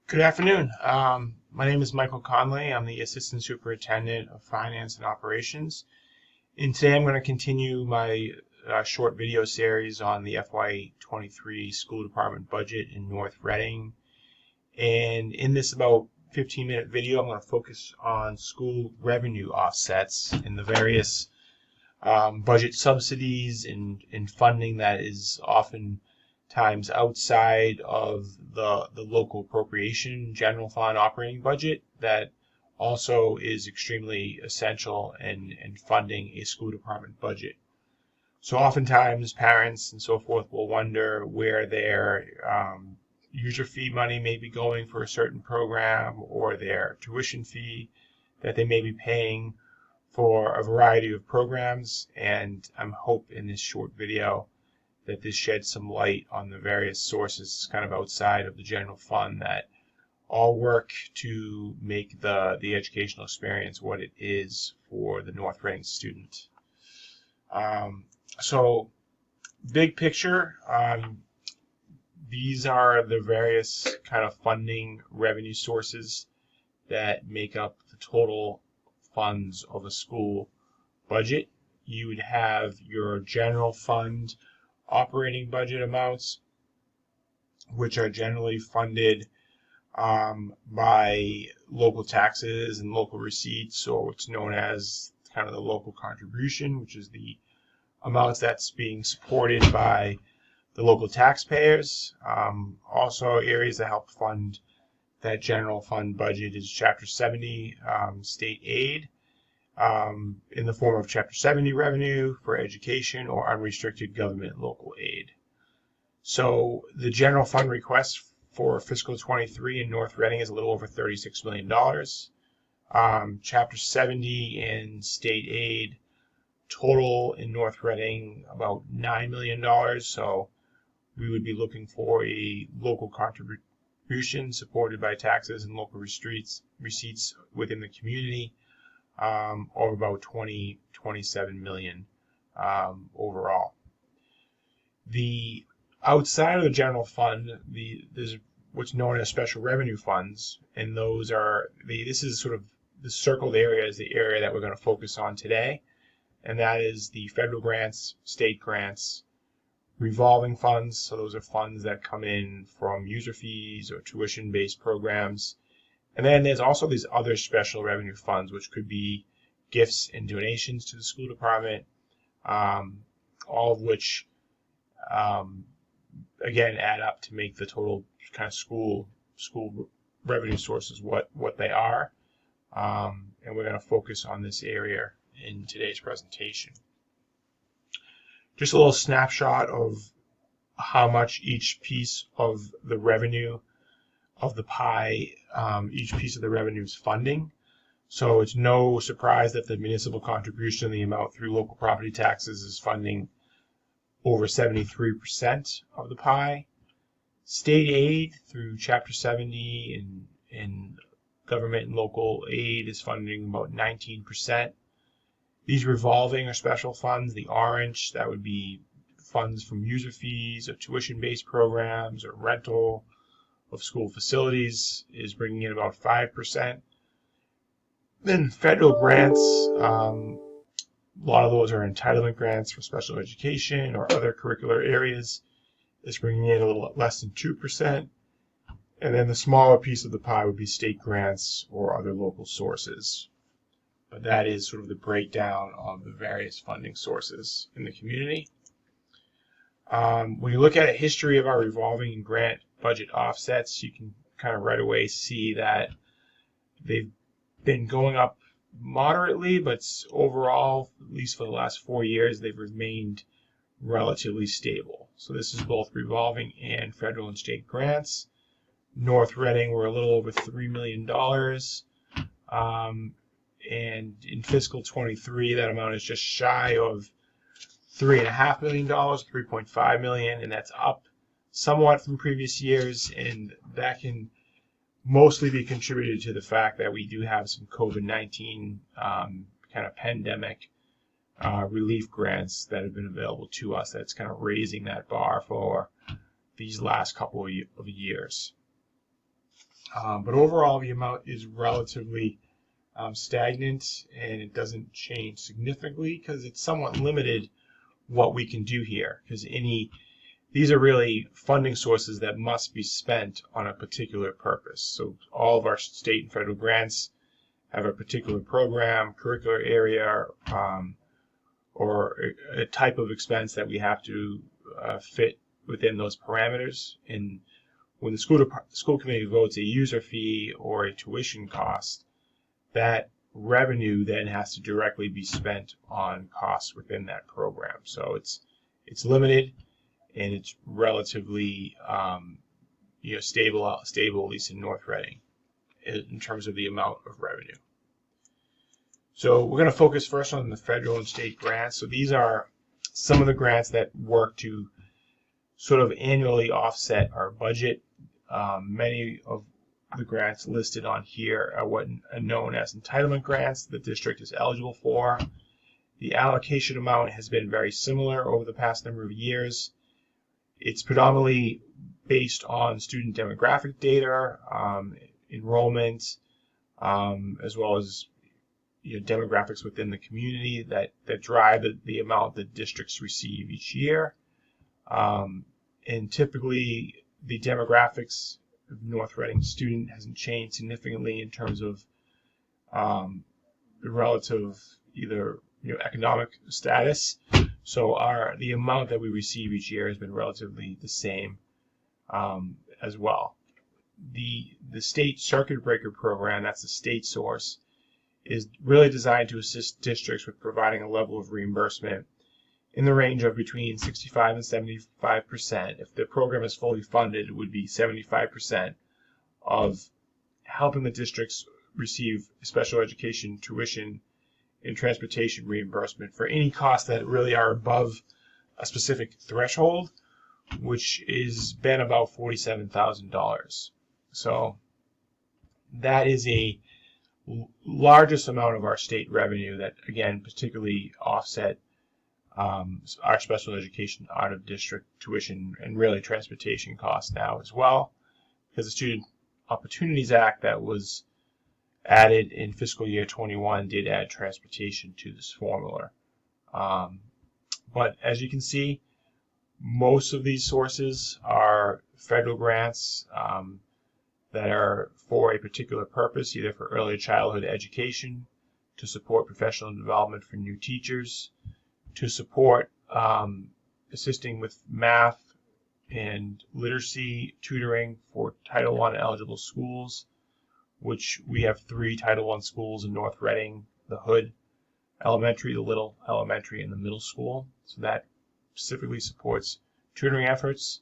Good afternoon. My name is Michael Conley. I'm the Assistant Superintendent of Finance and Operations. And today I'm going to continue my short video series on the FY23 school department budget in North Reading. And in this about 15-minute video, I'm going to focus on school revenue offsets and the various budget subsidies and funding that is often times outside of the local appropriation general fund operating budget that also is extremely essential in funding a school department budget. So oftentimes parents and so forth will wonder where their user fee money may be going for a certain program or their tuition fee that they may be paying for a variety of programs, and I hope in this short video that this sheds some light on the various sources kind of outside of the general fund that all work to make the educational experience what it is for the North Reading student. So big picture, these are the various kind of funding revenue sources that make up the total funds of a school budget. You would have your general fund operating budget amounts, which are generally funded by local taxes and local receipts, or what's known as kind of the local contribution, which is the amounts that's being supported by the local taxpayers. Also, areas that help fund that general fund budget is Chapter 70 state aid, in the form of Chapter 70 revenue for education or unrestricted government local aid. So the general fund request for fiscal 23 in North Reading is a little over $36 million. Chapter 70 in state aid total in North Reading about $9 million. So we would be looking for a local contribution supported by taxes and local receipts within the community, or about 27 million overall. The outside of the general fund, there's what's known as special revenue funds, and those are this is sort of the circled area is the area that we're going to focus on today, and that is the federal grants, state grants, revolving funds. So those are funds that come in from user fees or tuition-based programs. And then there's also these other special revenue funds, which could be gifts and donations to the school department, all of which, again, add up to make the total kind of school revenue sources what they are. And we're going to focus on this area in today's presentation. Just a little snapshot of how much each piece of the revenue of the pie, each piece of the revenue is funding. So it's no surprise that the municipal contribution, the amount through local property taxes, is funding over 73% of the pie. State aid through Chapter 70 and government and local aid is funding about 19%. These revolving or special funds, the orange, that would be funds from user fees or tuition-based programs or rental of school facilities, is bringing in about 5%. Then federal grants, a lot of those are entitlement grants for special education or other curricular areas, is bringing in a little less than 2%. And then the smaller piece of the pie would be state grants or other local sources. But that is sort of the breakdown of the various funding sources in the community. When you look at a history of our revolving and grant budget offsets, you can kind of right away see that they've been going up moderately, but overall, at least for the last 4 years, they've remained relatively stable. So this is both revolving and federal and state grants. North Reading, we're a little over $3 million. And in fiscal 23, that amount is just shy of $3.5 million, $3.5 million, and that's up somewhat from previous years, and that can mostly be contributed to the fact that we do have some COVID-19 kind of pandemic relief grants that have been available to us. That's kind of raising that bar for these last couple of years. But overall, the amount is relatively stagnant, and it doesn't change significantly because it's somewhat limited what we can do here, because these are really funding sources that must be spent on a particular purpose. So all of our state and federal grants have a particular program, curricular area, or a type of expense that we have to fit within those parameters. And when the school committee votes a user fee or a tuition cost, that revenue then has to directly be spent on costs within that program. So it's limited, and it's relatively stable, at least in North Reading, in terms of the amount of revenue. So we're going to focus first on the federal and state grants. So these are some of the grants that work to sort of annually offset our budget. Many of the grants listed on here are what are known as entitlement grants the district is eligible for. The allocation amount has been very similar over the past number of years. It's predominantly based on student demographic data, enrollment, as well as demographics within the community that drive the amount that districts receive each year. And typically, the demographics of North Reading student hasn't changed significantly in terms of the relative either economic status. So the amount that we receive each year has been relatively the same as well. The state circuit breaker program, that's the state source, is really designed to assist districts with providing a level of reimbursement in the range of between 65 and 75%. If the program is fully funded, it would be 75% of helping the districts receive special education tuition and transportation reimbursement for any costs that really are above a specific threshold, which has been about $47,000. So that is a largest amount of our state revenue that, again, particularly offset our special education out of district tuition and really transportation costs now as well, because the Student Opportunities Act that was added in fiscal year 21 did add transportation to this formula. But as you can see, most of these sources are federal grants that are for a particular purpose, either for early childhood education, to support professional development for new teachers, to support assisting with math and literacy tutoring for Title I eligible schools, which we have 3 Title I schools in North Reading: the Hood Elementary, the Little Elementary, and the Middle School. So that specifically supports tutoring efforts.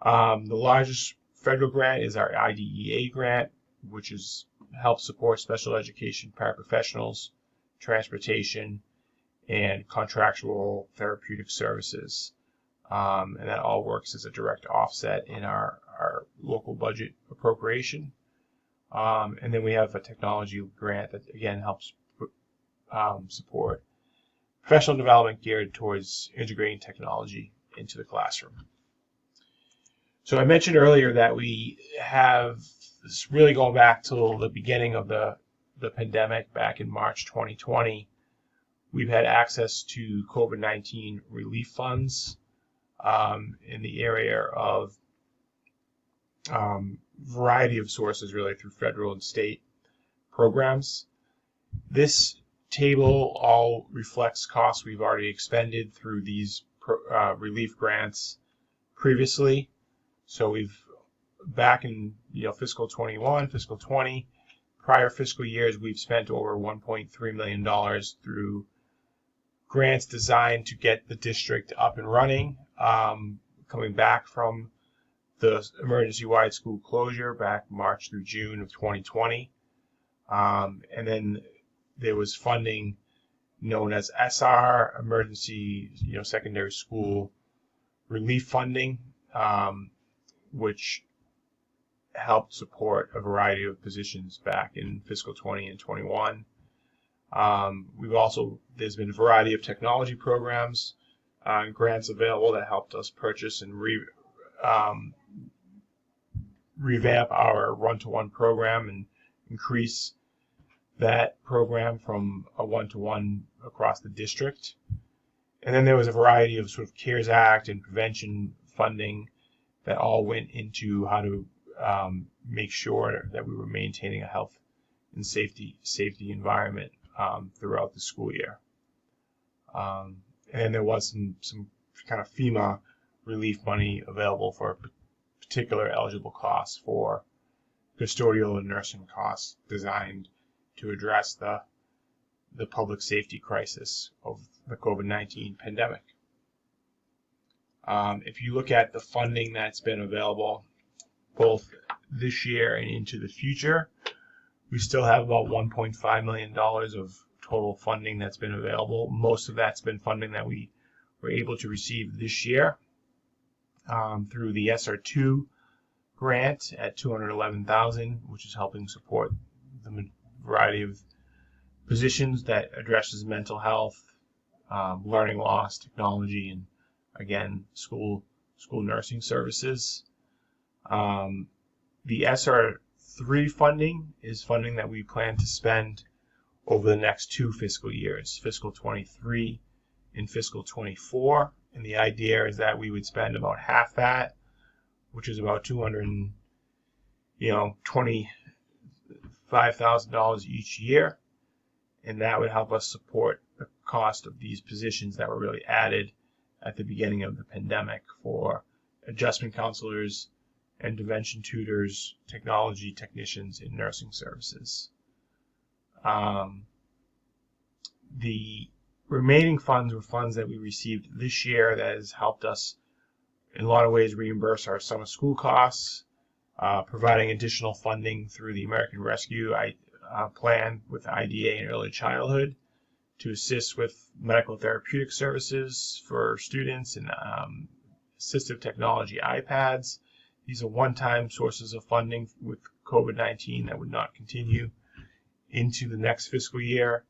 The largest federal grant is our IDEA grant, which helps support special education paraprofessionals, transportation, and contractual therapeutic services. And that all works as a direct offset in our local budget appropriation. And then we have a technology grant that, again, helps support professional development geared towards integrating technology into the classroom. So I mentioned earlier that we have, this really going back to the beginning of the pandemic back in March 2020, we've had access to COVID-19 relief funds in the area of variety of sources, really through federal and state programs. This table all reflects costs we've already expended through these relief grants previously. So we've, back in fiscal 21, fiscal 20, prior fiscal years, we've spent over $1.3 million through grants designed to get the district up and running, coming back from the emergency-wide school closure back March through June of 2020. And then there was funding known as ESSAR, Emergency Secondary School Relief Funding, which helped support a variety of positions back in fiscal 20 and 21. There's been a variety of technology programs and grants available that helped us purchase and revamp our one-to-one program and increase that program from a one-to-one across the district. And then there was a variety of sort of CARES Act and prevention funding that all went into how to make sure that we were maintaining a health and safety environment throughout the school year. And there was some kind of FEMA relief money available for particular eligible costs for custodial and nursing costs designed to address the public safety crisis of the COVID-19 pandemic. If you look at the funding that's been available both this year and into the future, we still have about $1.5 million of total funding that's been available. Most of that's been funding that we were able to receive this year through the SR2 grant at $211,000, which is helping support the variety of positions that addresses mental health, learning loss, technology, and again, school nursing services. The SR3 funding is funding that we plan to spend over the next 2 fiscal years, fiscal 23 and fiscal 24. And the idea is that we would spend about half that, which is about $25,000 each year, and that would help us support the cost of these positions that were really added at the beginning of the pandemic for adjustment counselors, intervention tutors, technology technicians, and nursing services. The remaining funds were funds that we received this year that has helped us in a lot of ways reimburse our summer school costs, providing additional funding through the American Rescue Plan with IDA and early childhood to assist with medical therapeutic services for students and assistive technology iPads. These are one-time sources of funding with COVID-19 that would not continue into the next fiscal year.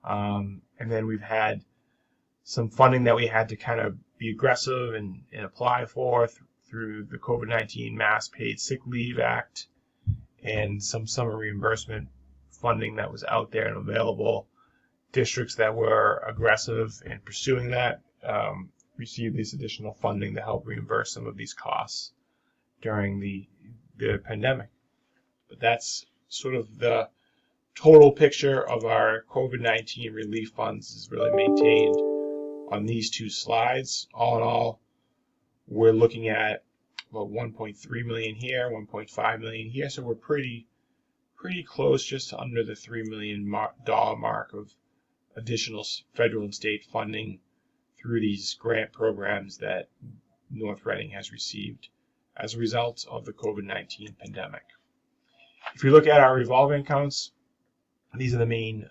And then we've had some funding that we had to kind of be aggressive and apply for through the COVID-19 Mass Paid Sick Leave Act and some summer reimbursement funding that was out there and available. Districts that were aggressive in pursuing that received this additional funding to help reimburse some of these costs during the pandemic. But that's sort of the total picture of our COVID-19 relief funds is really maintained on these 2 slides. All in all, we're looking at about 1.3 million here, 1.5 million here, so we're pretty close, just under the $3 million mark of additional federal and state funding through these grant programs that North Reading has received as a result of the COVID-19 pandemic. If you look at our revolving accounts, these are the main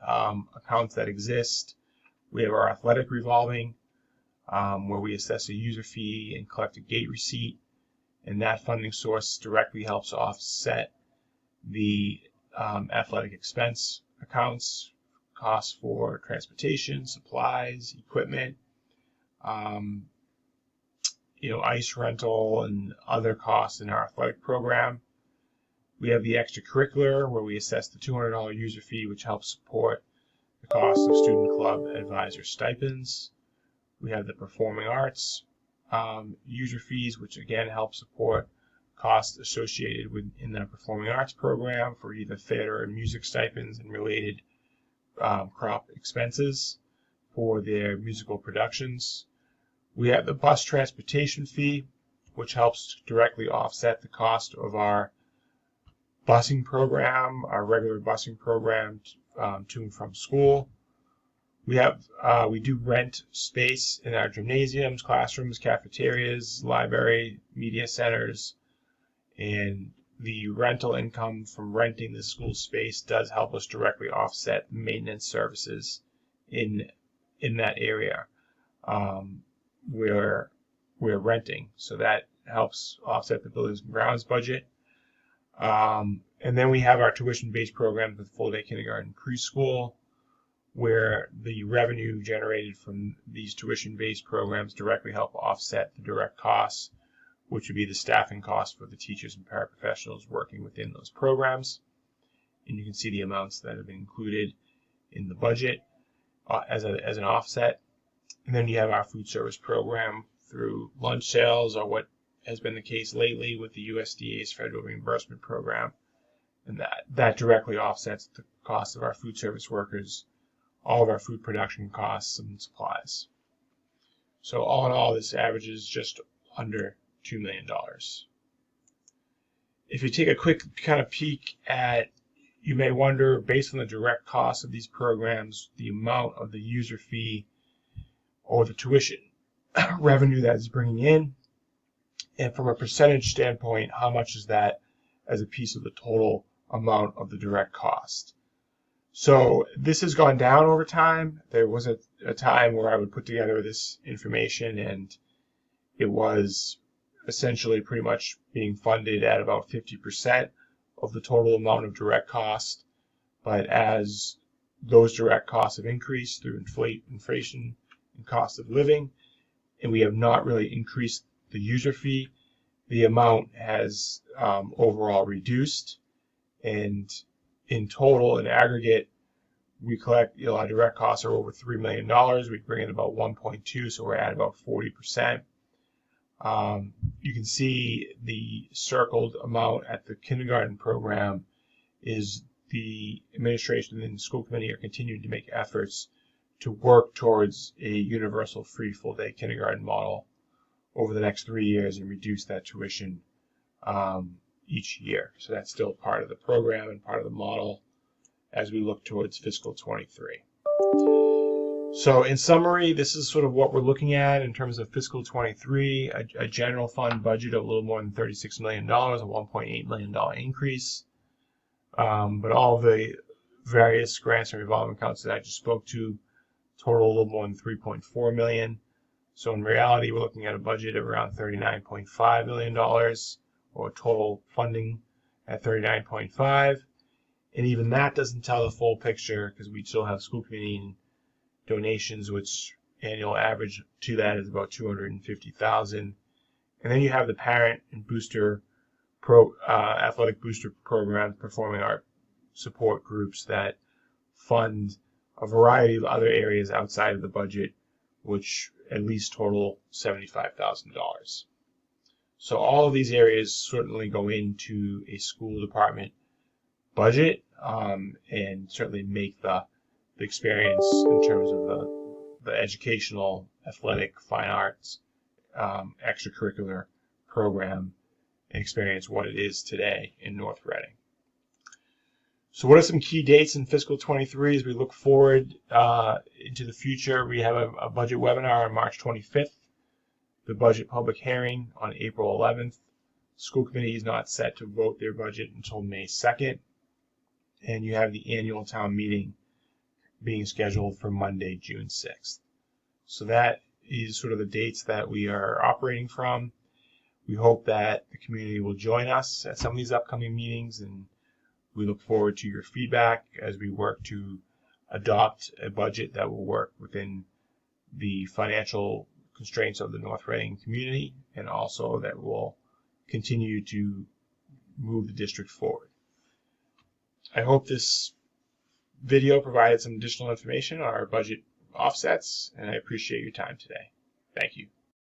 accounts that exist. We have our athletic revolving, where we assess a user fee and collect a gate receipt, and that funding source directly helps offset the athletic expense accounts, costs for transportation, supplies, equipment, ice rental, and other costs in our athletic program. We have the extracurricular, where we assess the $200 user fee, which helps support the cost of student club advisor stipends. We have the performing arts user fees, which again help support costs associated with in the performing arts program for either theater and music stipends and related crop expenses for their musical productions. We have the bus transportation fee, which helps directly offset the cost of our busing program, our regular busing program to and from school. We do rent space in our gymnasiums, classrooms, cafeterias, library, media centers, and the rental income from renting the school space does help us directly offset maintenance services in that area where we're renting. So that helps offset the buildings and grounds budget. And then we have our tuition-based programs with full-day kindergarten, preschool, where the revenue generated from these tuition-based programs directly help offset the direct costs which would be the staffing cost for the teachers and paraprofessionals working within those programs. And you can see the amounts that have been included in the budget as an offset. And then you have our food service program through lunch sales, or what has been the case lately with the USDA's federal reimbursement program. And that directly offsets the cost of our food service workers, all of our food production costs and supplies. So all in all, this averages just under $2 million. If you take a quick kind of peek at, you may wonder, based on the direct costs of these programs, the amount of the user fee or the tuition revenue that is bringing in, and from a percentage standpoint, how much is that as a piece of the total amount of the direct cost. So this has gone down over time. There was a time where I would put together this information and it was essentially pretty much being funded at about 50% of the total amount of direct cost. But as those direct costs have increased through inflation and cost of living, and we have not really increased the user fee, the amount has overall reduced. And in total, in aggregate, we collect, our direct costs are over $3 million. We bring in about 1.2, so we're at about 40%. You can see the circled amount at the kindergarten program is the administration and the school committee are continuing to make efforts to work towards a universal free full-day kindergarten model over the next 3 years and reduce that tuition each year. So that's still part of the program and part of the model as we look towards fiscal 23. So in summary, this is sort of what we're looking at in terms of fiscal 23, a general fund budget of a little more than $36 million, a $1.8 million increase. But all the various grants and revolving accounts that I just spoke to total a little more than $3.4 million. So in reality, we're looking at a budget of around $39.5 million, or total funding at 39.5. And even that doesn't tell the full picture because we still have school committee donations, which annual average to that is about $250,000. And then you have the parent and booster athletic booster program, performing art support groups that fund a variety of other areas outside of the budget, which at least total $75,000. So all of these areas certainly go into a school department budget, and certainly make the experience in terms of the educational, athletic, fine arts, extracurricular program experience what it is today in North Reading. So what are some key dates in fiscal 23 as we look forward into the future? We have a budget webinar on March 25th, the budget public hearing on April 11th. School committee is not set to vote their budget until May 2nd. And you have the annual town meeting being scheduled for Monday, June 6th. So that is sort of the dates that we are operating from. We hope that the community will join us at some of these upcoming meetings, and we look forward to your feedback as we work to adopt a budget that will work within the financial constraints of the North Reading community, and also that will continue to move the district forward. I hope this video provided some additional information on our budget offsets, and I appreciate your time today. Thank you.